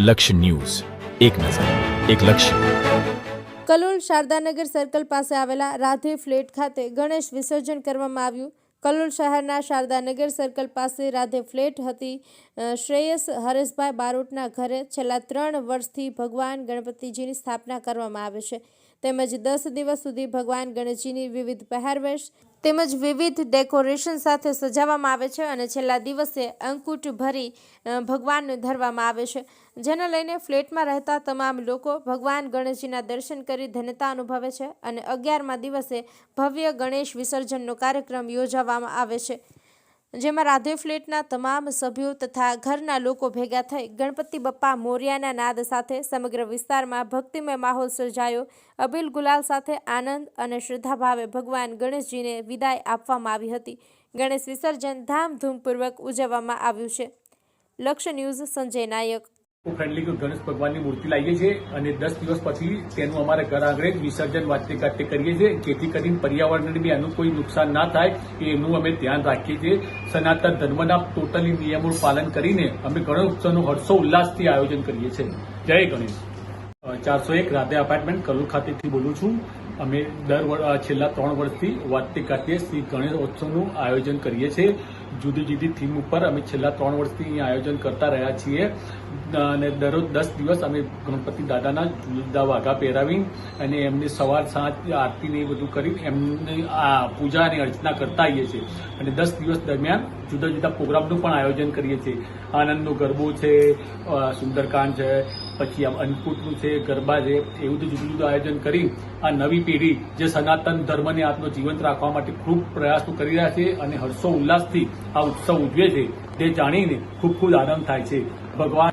લક્ષ્ય ન્યૂઝ, એક નજર, એક લક્ષ્ય. કલોલ શારદાનગર સર્કલ પાસે આવેલા રાધે ફ્લેટ ખાતે ગણેશ વિસર્જન કરવામાં આવ્યું. કલોલ શહેરના શારદાનગર સર્કલ પાસે રાધે ફ્લેટ હતી. શ્રેયસ હરેશભાઈ બારોટના ઘરે છેલ્લા 3 વર્ષથી ભગવાન ગણપતિજીની સ્થાપના કરવામાં આવે છે. તેમજ 10 દિવસ સુધી ભગવાન ગણેશજીની વિવિધ પહેરવેશ તેમજ વિવિધ ડેકોરેશન સાથે સજાવવામાં આવે છે અને છેલ્લા દિવસે અંકુટ ભરી ભગવાનને ધરવામાં આવે છે, જેને લઈને ફ્લેટમાં રહેતા તમામ લોકો ભગવાન ગણેશજીના દર્શન કરી ધન્યતા અનુભવે છે અને 11મા દિવસે ભવ્ય ગણેશ વિસર્જનનો કાર્યક્રમ યોજવામાં આવે છે, જેમાં રાધે ફ્લેટના તમામ સભ્યો તથા ઘરના લોકો ભેગા થઈ ગણપતિ બપ્પા મોરિયાના નાદ સાથે સમગ્ર વિસ્તારમાં ભક્તિમય માહોલ સર્જાયો. અબીલ ગુલાલ સાથે આનંદ અને શ્રદ્ધાભાવે ભગવાન ગણેશજીને વિદાય આપવામાં આવી હતી. ગણેશ વિસર્જન ધામધૂમપૂર્વક ઉજવવામાં આવ્યું છે. લક્ષ્ય ન્યૂઝ, સંજય નાયક. ફ્રેન્ડલી ગણેશ ભગવાનની મૂર્તિ લાવીએ છીએ અને 10 દિવસ પછી તેનું અમારા ઘર આગળ જ વિસર્જન વાતે કાતે કરીએ છીએ, જેથી કરીને પર્યાવરણને બી આનું કોઈ નુકસાન ના થાય એનું અમે ધ્યાન રાખીએ છીએ. સનાતન ધર્મના ટોટલી નિયમોનું પાલન કરીને અમે ગણેશ ઉત્સવનું હર્ષો ઉલ્લાસથી આયોજન કરીએ છીએ. જય ગણેશ. 401 રાધે અપાર્ટમેન્ટ કલોલ ખાતેથી બોલું છું. અમે છેલ્લા 3 વર્ષથી વાતે કાતે શ્રી ગણેશ ઉત્સવનું આયોજન કરીએ છીએ. જુદી જુદી થીમ ઉપર અમે છેલ્લા 3 વર્ષથી અહીં આયોજન કરતા રહ્યા છીએ અને દરરોજ 10 દિવસ અમે ગણપતિ દાદાના જુદા વાઘા પહેરાવી અને એમની સવાર સાંજ આરતી ને એ બધું કરી એમની પૂજા અને અર્ચના કરતા આવીએ છીએ અને 10 દિવસ દરમિયાન જુદા જુદા પ્રોગ્રામનું પણ આયોજન કરીએ છીએ. આનંદનો ગરબો છે, સુંદરકાંડ છે, પછી અન્નકૂટનું છે, ગરબા છે, એવું બધું જુદું જુદું આયોજન કરી આ નવી પેઢી જે સનાતન ધર્મને આત્મ જીવંત રાખવા માટે ખૂબ પ્રયાસો કરી રહ્યા છે અને હર્ષો ઉલ્લાસથી આ ઉત્સવ ઉજવે છે તે જાણીને ખૂબ ખૂબ આનંદ થાય છે. ભગવાન